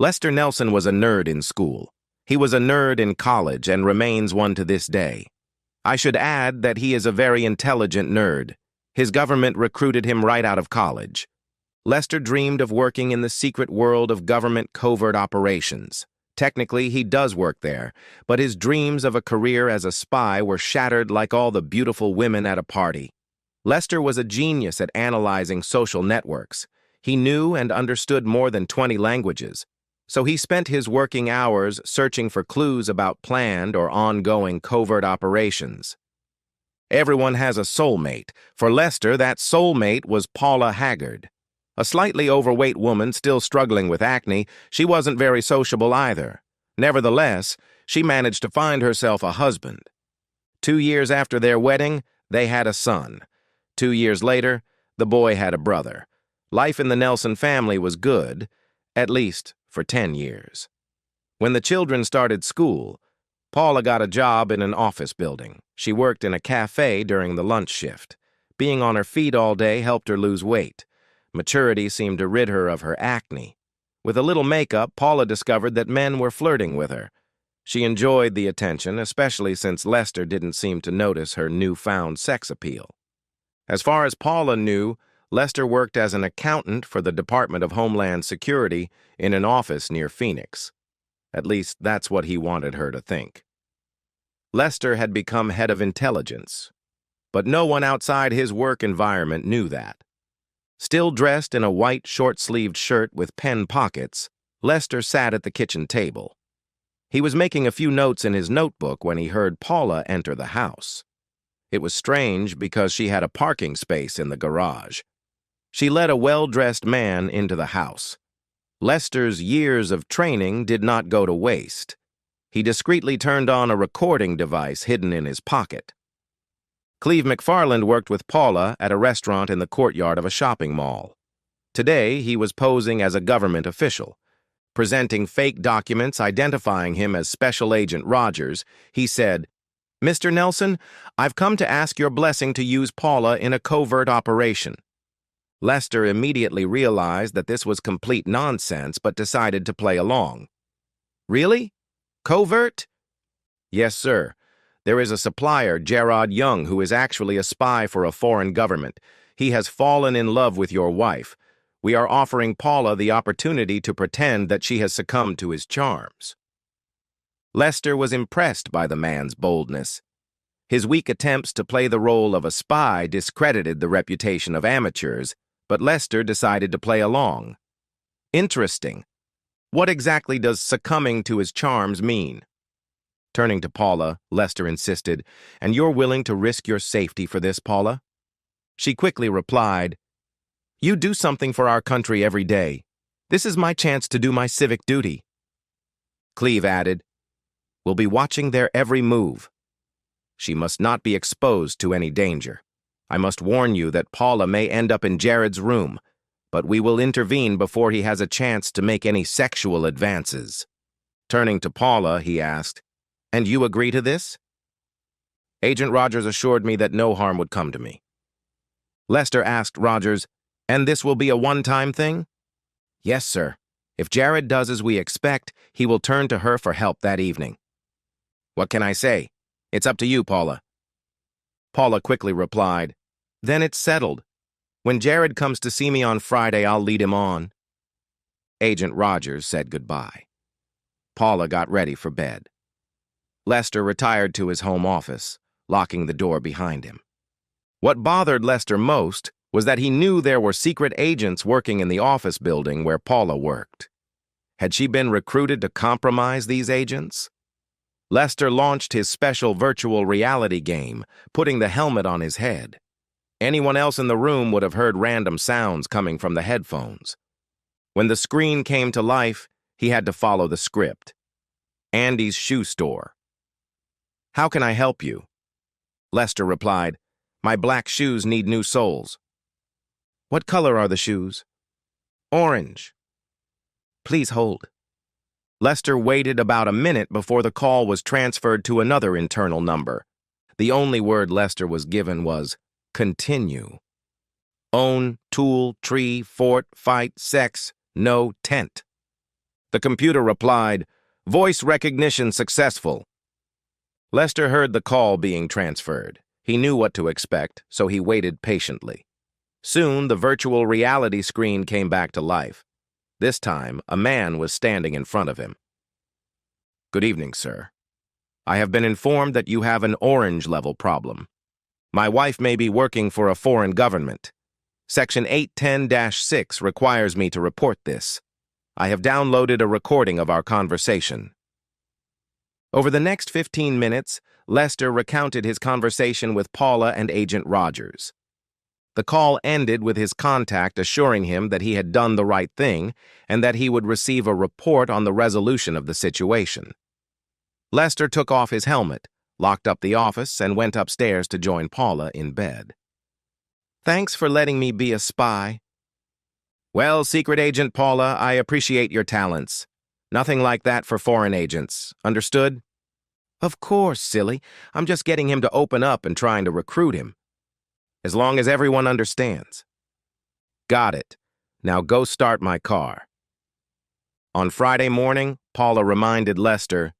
Lester Nelson was a nerd in school. He was a nerd in college and remains one to this day. I should add that he is a very intelligent nerd. His government recruited him right out of college. Lester dreamed of working in the secret world of government covert operations. Technically, he does work there, but his dreams of a career as a spy were shattered like all the beautiful women at a party. Lester was a genius at analyzing social networks. He knew and understood more than 20 languages, so he spent his working hours searching for clues about planned or ongoing covert operations. Everyone has a soulmate. For Lester, that soulmate was Paula Haggard. A slightly overweight woman still struggling with acne, she wasn't very sociable either. Nevertheless, she managed to find herself a husband. 2 years after their wedding, they had a son. 2 years later, the boy had a brother. Life in the Nelson family was good, at least for 10 years. When the children started school, Paula got a job in an office building. She worked in a cafe during the lunch shift. Being on her feet all day helped her lose weight. Maturity seemed to rid her of her acne. With a little makeup, Paula discovered that men were flirting with her. She enjoyed the attention, especially since Lester didn't seem to notice her newfound sex appeal. As far as Paula knew, Lester worked as an accountant for the Department of Homeland Security in an office near Phoenix. At least that's what he wanted her to think. Lester had become head of intelligence, but no one outside his work environment knew that. Still dressed in a white short-sleeved shirt with pen pockets, Lester sat at the kitchen table. He was making a few notes in his notebook when he heard Paula enter the house. It was strange because she had a parking space in the garage. She led a well-dressed man into the house. Lester's years of training did not go to waste. He discreetly turned on a recording device hidden in his pocket. Cleve McFarland worked with Paula at a restaurant in the courtyard of a shopping mall. Today, he was posing as a government official. Presenting fake documents identifying him as Special Agent Rogers, he said, "Mr. Nelson, I've come to ask your blessing to use Paula in a covert operation." Lester immediately realized that this was complete nonsense, but decided to play along. "Really? Covert?" "Yes, sir. There is a supplier, Gerard Young, who is actually a spy for a foreign government. He has fallen in love with your wife. We are offering Paula the opportunity to pretend that she has succumbed to his charms." Lester was impressed by the man's boldness. His weak attempts to play the role of a spy discredited the reputation of amateurs, but Lester decided to play along. Interesting. What exactly does succumbing to his charms mean? Turning to Paula, Lester insisted, "And you're willing to risk your safety for this, Paula?" She quickly replied, "You do something for our country every day. This is my chance to do my civic duty." Cleve added, "We'll be watching their every move. She must not be exposed to any danger. I must warn you that Paula may end up in Jared's room, but we will intervene before he has a chance to make any sexual advances." Turning to Paula, he asked, "And you agree to this?" "Agent Rogers assured me that no harm would come to me." Lester asked Rogers, "And this will be a one-time thing?" "Yes, sir. If Jared does as we expect, he will turn to her for help that evening." "What can I say? It's up to you, Paula." Paula quickly replied, "Then it's settled. When Jared comes to see me on Friday, I'll lead him on." Agent Rogers said goodbye. Paula got ready for bed. Lester retired to his home office, locking the door behind him. What bothered Lester most was that he knew there were secret agents working in the office building where Paula worked. Had she been recruited to compromise these agents? Lester launched his special virtual reality game, putting the helmet on his head. Anyone else in the room would have heard random sounds coming from the headphones. When the screen came to life, he had to follow the script. Andy's shoe store. "How can I help you?" Lester replied, "My black shoes need new soles." "What color are the shoes?" "Orange." "Please hold." Lester waited about a minute before the call was transferred to another internal number. The only word Lester was given was, "Continue." "Own, tool, tree, fort, fight, sex, no tent." The computer replied, "Voice recognition successful." Lester heard the call being transferred. He knew what to expect, so he waited patiently. Soon, the virtual reality screen came back to life. This time, a man was standing in front of him. "Good evening, sir. I have been informed that you have an orange level problem. My wife may be working for a foreign government. Section 810-6 requires me to report this. I have downloaded a recording of our conversation." Over the next 15 minutes, Lester recounted his conversation with Paula and Agent Rogers. The call ended with his contact assuring him that he had done the right thing and that he would receive a report on the resolution of the situation. Lester took off his helmet, locked up the office, and went upstairs to join Paula in bed. "Thanks for letting me be a spy." "Well, Secret Agent Paula, I appreciate your talents. Nothing like that for foreign agents. Understood?" "Of course, silly. I'm just getting him to open up and trying to recruit him. As long as everyone understands." "Got it. Now go start my car." On Friday morning, Paula reminded Lester,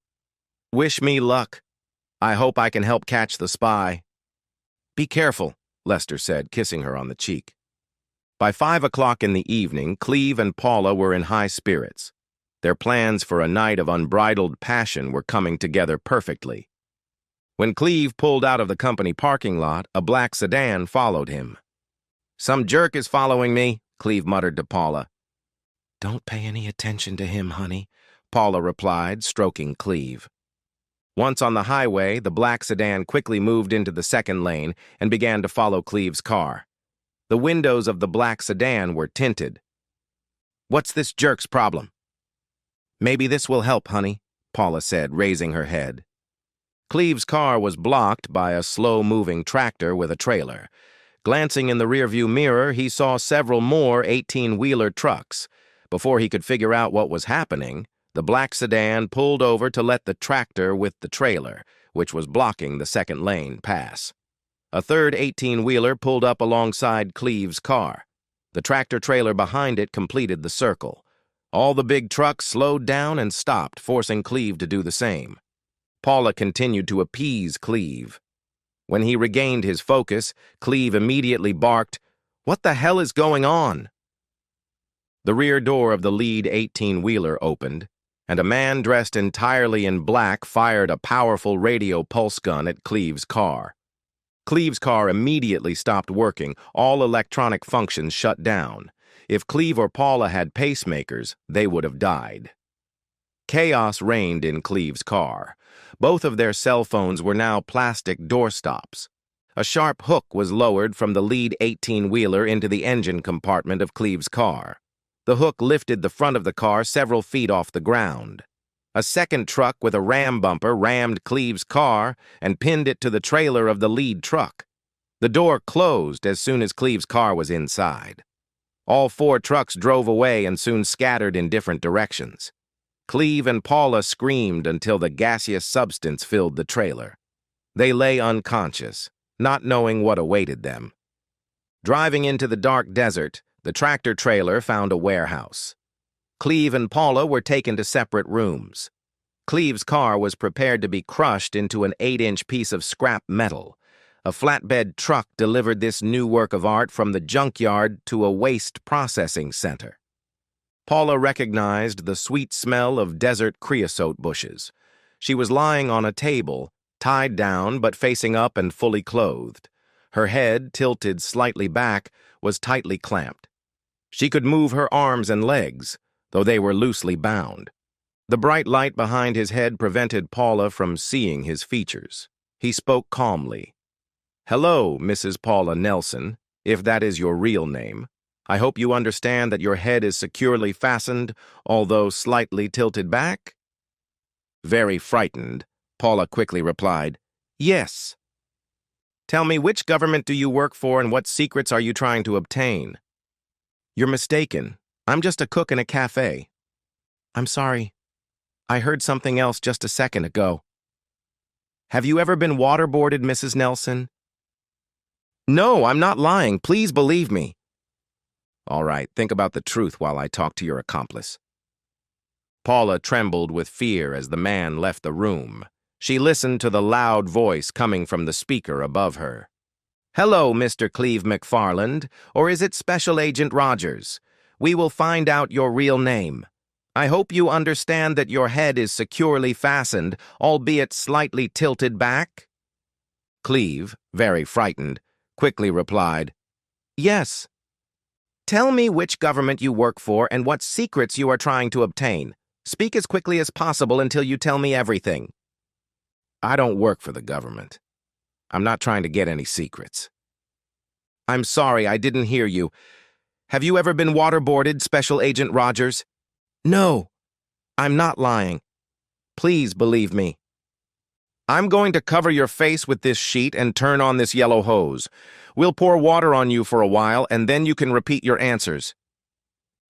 "Wish me luck. I hope I can help catch the spy." "Be careful," Lester said, kissing her on the cheek. By 5 o'clock in the evening, Cleve and Paula were in high spirits. Their plans for a night of unbridled passion were coming together perfectly. When Cleve pulled out of the company parking lot, a black sedan followed him. "Some jerk is following me," Cleve muttered to Paula. "Don't pay any attention to him, honey," Paula replied, stroking Cleve. Once on the highway, the black sedan quickly moved into the second lane and began to follow Cleve's car. The windows of the black sedan were tinted. "What's this jerk's problem?" "Maybe this will help, honey," Paula said, raising her head. Cleve's car was blocked by a slow-moving tractor with a trailer. Glancing in the rearview mirror, he saw several more 18-wheeler trucks. Before he could figure out what was happening, the black sedan pulled over to let the tractor with the trailer, which was blocking the second lane, pass. A third 18-wheeler pulled up alongside Cleve's car. The tractor-trailer behind it completed the circle. All the big trucks slowed down and stopped, forcing Cleve to do the same. Paula continued to appease Cleve. When he regained his focus, Cleve immediately barked, "What the hell is going on?" The rear door of the lead 18-wheeler opened, and a man dressed entirely in black fired a powerful radio pulse gun at Cleve's car. Cleve's car immediately stopped working, all electronic functions shut down. If Cleve or Paula had pacemakers, they would have died. Chaos reigned in Cleve's car. Both of their cell phones were now plastic doorstops. A sharp hook was lowered from the lead 18-wheeler into the engine compartment of Cleve's car. The hook lifted the front of the car several feet off the ground. A second truck with a ram bumper rammed Cleve's car and pinned it to the trailer of the lead truck. The door closed as soon as Cleve's car was inside. All 4 trucks drove away and soon scattered in different directions. Cleve and Paula screamed until the gaseous substance filled the trailer. They lay unconscious, not knowing what awaited them. Driving into the dark desert, the tractor-trailer found a warehouse. Cleve and Paula were taken to separate rooms. Cleve's car was prepared to be crushed into an 8-inch piece of scrap metal. A flatbed truck delivered this new work of art from the junkyard to a waste processing center. Paula recognized the sweet smell of desert creosote bushes. She was lying on a table, tied down but facing up and fully clothed. Her head, tilted slightly back, was tightly clamped. She could move her arms and legs, though they were loosely bound. The bright light behind his head prevented Paula from seeing his features. He spoke calmly. "Hello, Mrs. Paula Nelson, if that is your real name. I hope you understand that your head is securely fastened, although slightly tilted back?" Very frightened, Paula quickly replied, "Yes." "Tell me, which government do you work for and what secrets are you trying to obtain?" "You're mistaken. I'm just a cook in a cafe." "I'm sorry. I heard something else just a second ago." "Have you ever been waterboarded, Mrs. Nelson?" "No, I'm not lying. Please believe me." "All right, think about the truth while I talk to your accomplice." Paula trembled with fear as the man left the room. She listened to the loud voice coming from the speaker above her. "Hello, Mr. Cleve McFarland, or is it Special Agent Rogers? We will find out your real name. I hope you understand that your head is securely fastened, albeit slightly tilted back." Cleve, very frightened, quickly replied, "Yes." "Tell me which government you work for and what secrets you are trying to obtain. Speak as quickly as possible until you tell me everything." "I don't work for the government. I'm not trying to get any secrets." "I'm sorry, I didn't hear you. Have you ever been waterboarded, Special Agent Rogers?" "No, I'm not lying. Please believe me." "I'm going to cover your face with this sheet and turn on this yellow hose. We'll pour water on you for a while, and then you can repeat your answers."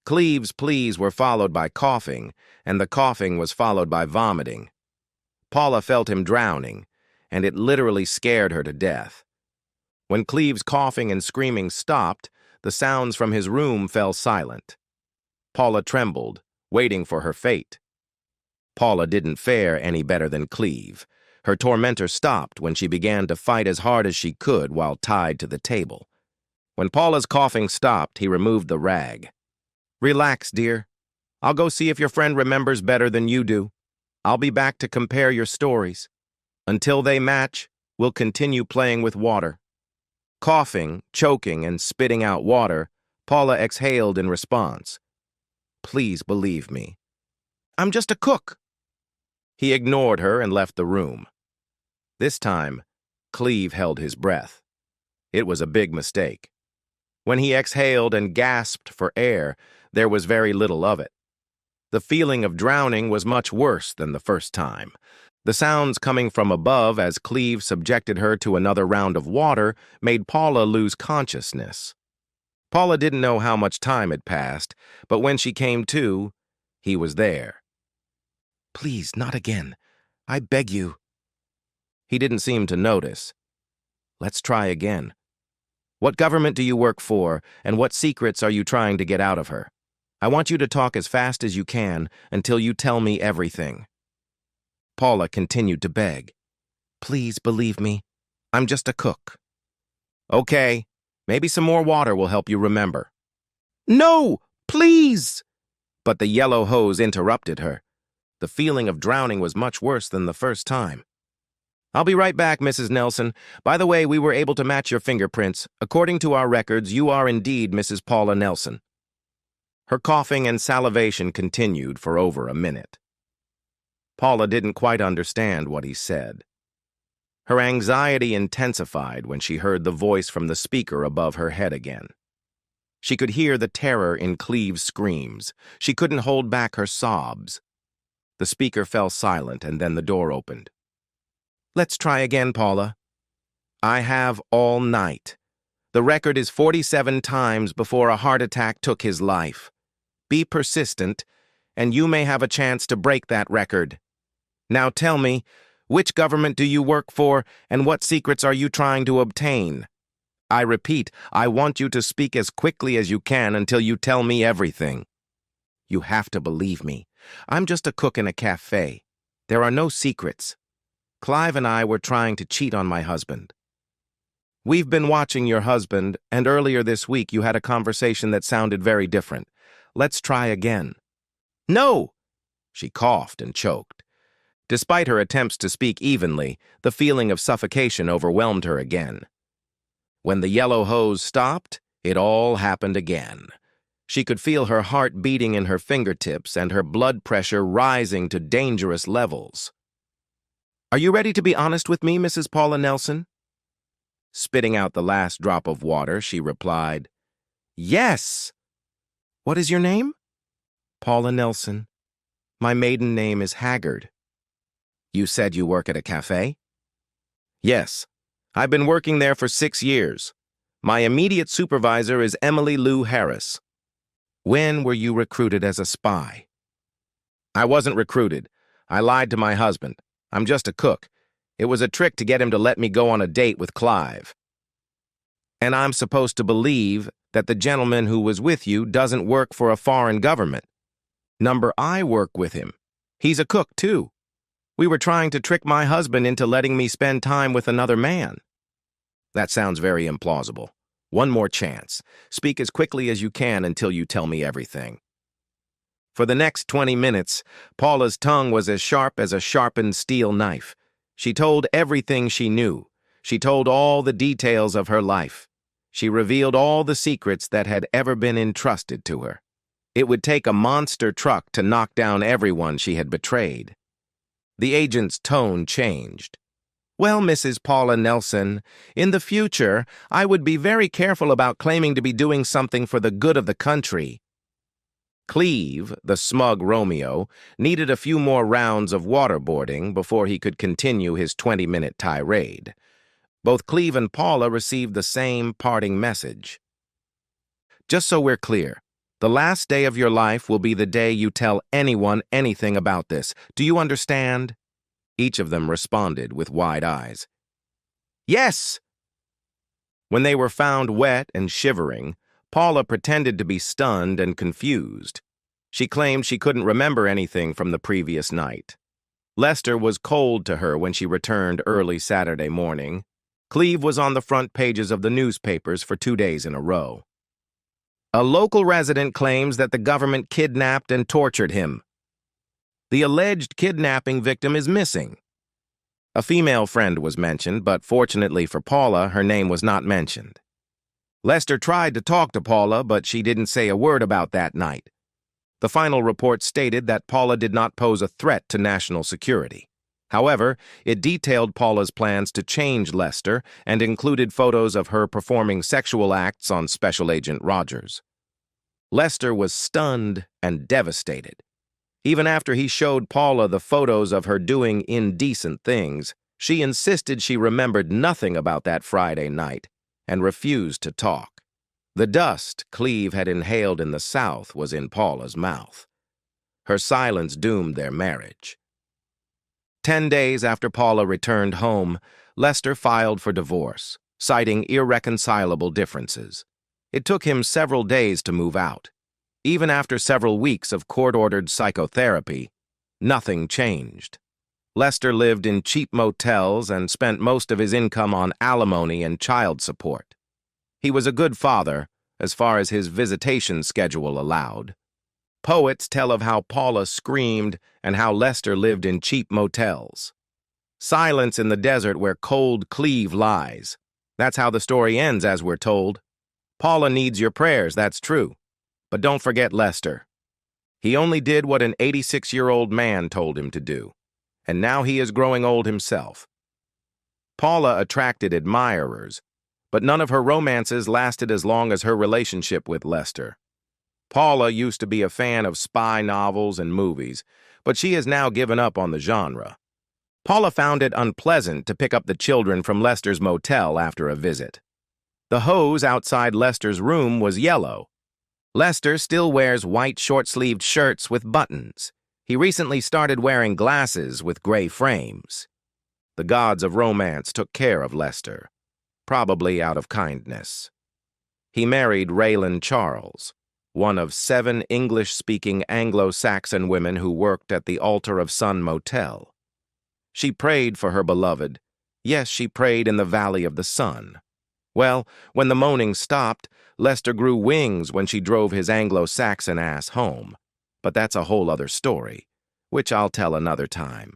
Cleve's pleas were followed by coughing, and the coughing was followed by vomiting. Paula felt him drowning, and it literally scared her to death. When Cleve's coughing and screaming stopped, the sounds from his room fell silent. Paula trembled, waiting for her fate. Paula didn't fare any better than Cleve. Her tormentor stopped when she began to fight as hard as she could while tied to the table. When Paula's coughing stopped, he removed the rag. "Relax, dear. I'll go see if your friend remembers better than you do. I'll be back to compare your stories. Until they match, we'll continue playing with water." Coughing, choking, and spitting out water, Paula exhaled in response. "Please believe me. I'm just a cook." He ignored her and left the room. This time, Cleve held his breath. It was a big mistake. When he exhaled and gasped for air, there was very little of it. The feeling of drowning was much worse than the first time. The sounds coming from above as Cleve subjected her to another round of water made Paula lose consciousness. Paula didn't know how much time had passed, but when she came to, he was there. "Please, not again. I beg you." He didn't seem to notice. "Let's try again. What government do you work for, and what secrets are you trying to get out of her? I want you to talk as fast as you can until you tell me everything." Paula continued to beg. "Please believe me. I'm just a cook." "Okay, maybe some more water will help you remember." "No, please!" But the yellow hose interrupted her. The feeling of drowning was much worse than the first time. "I'll be right back, Mrs. Nelson. By the way, we were able to match your fingerprints. According to our records, you are indeed Mrs. Paula Nelson." Her coughing and salivation continued for over a minute. Paula didn't quite understand what he said. Her anxiety intensified when she heard the voice from the speaker above her head again. She could hear the terror in Cleve's screams. She couldn't hold back her sobs. The speaker fell silent, and then the door opened. "Let's try again, Paula. I have all night. The record is 47 times before a heart attack took his life. Be persistent, and you may have a chance to break that record. Now tell me, which government do you work for, and what secrets are you trying to obtain? I repeat, I want you to speak as quickly as you can until you tell me everything. You have to believe me. I'm just a cook in a cafe. There are no secrets. Clive and I were trying to cheat on my husband. We've been watching your husband, and earlier this week you had a conversation that sounded very different. Let's try again." "No!" She coughed and choked. Despite her attempts to speak evenly, the feeling of suffocation overwhelmed her again. When the yellow hose stopped, it all happened again. She could feel her heart beating in her fingertips and her blood pressure rising to dangerous levels. "Are you ready to be honest with me, Mrs. Paula Nelson?" Spitting out the last drop of water, she replied, "Yes." "What is your name?" "Paula Nelson. My maiden name is Haggard." "You said you work at a cafe?" "Yes. I've been working there for 6 years. My immediate supervisor is Emily Lou Harris." "When were you recruited as a spy?" "I wasn't recruited. I lied to my husband. I'm just a cook. It was a trick to get him to let me go on a date with Clive." "And I'm supposed to believe that the gentleman who was with you doesn't work for a foreign government?" I work with him. He's a cook, too. We were trying to trick my husband into letting me spend time with another man. That sounds very implausible. One more chance. Speak as quickly as you can until you tell me everything. For the next 20 minutes, Paula's tongue was as sharp as a sharpened steel knife. She told everything she knew. She told all the details of her life. She revealed all the secrets that had ever been entrusted to her. It would take a monster truck to knock down everyone she had betrayed. The agent's tone changed. Well, Mrs. Paula Nelson, in the future, I would be very careful about claiming to be doing something for the good of the country. Cleve, the smug Romeo, needed a few more rounds of waterboarding before he could continue his 20-minute tirade. Both Cleve and Paula received the same parting message. Just so we're clear, the last day of your life will be the day you tell anyone anything about this. Do you understand? Each of them responded with wide eyes. Yes! When they were found wet and shivering, Paula pretended to be stunned and confused. She claimed she couldn't remember anything from the previous night. Lester was cold to her when she returned early Saturday morning. Cleve was on the front pages of the newspapers for 2 days in a row. A local resident claims that the government kidnapped and tortured him. The alleged kidnapping victim is missing. A female friend was mentioned, but fortunately for Paula, her name was not mentioned. Lester tried to talk to Paula, but she didn't say a word about that night. The final report stated that Paula did not pose a threat to national security. However, it detailed Paula's plans to change Lester and included photos of her performing sexual acts on Special Agent Rogers. Lester was stunned and devastated. Even after he showed Paula the photos of her doing indecent things, she insisted she remembered nothing about that Friday night and refused to talk. The dust Cleve had inhaled in the South was in Paula's mouth. Her silence doomed their marriage. 10 days after Paula returned home, Lester filed for divorce, citing irreconcilable differences. It took him several days to move out. Even after several weeks of court-ordered psychotherapy, nothing changed. Lester lived in cheap motels and spent most of his income on alimony and child support. He was a good father, as far as his visitation schedule allowed. Poets tell of how Paula screamed and how Lester lived in cheap motels. Silence in the desert where cold Cleve lies. That's how the story ends, as we're told. Paula needs your prayers, that's true. But don't forget Lester. He only did what an 86-year-old man told him to do, and now he is growing old himself. Paula attracted admirers, but none of her romances lasted as long as her relationship with Lester. Paula used to be a fan of spy novels and movies, but she has now given up on the genre. Paula found it unpleasant to pick up the children from Lester's motel after a visit. The hose outside Lester's room was yellow. Lester still wears white short-sleeved shirts with buttons. He recently started wearing glasses with gray frames. The gods of romance took care of Lester, probably out of kindness. He married Raylan Charles, one of 7 English-speaking Anglo-Saxon women who worked at the Altar of Sun Motel. She prayed for her beloved. Yes, she prayed in the Valley of the Sun. Well, when the moaning stopped, Lester grew wings when she drove his Anglo-Saxon ass home. But that's a whole other story, which I'll tell another time.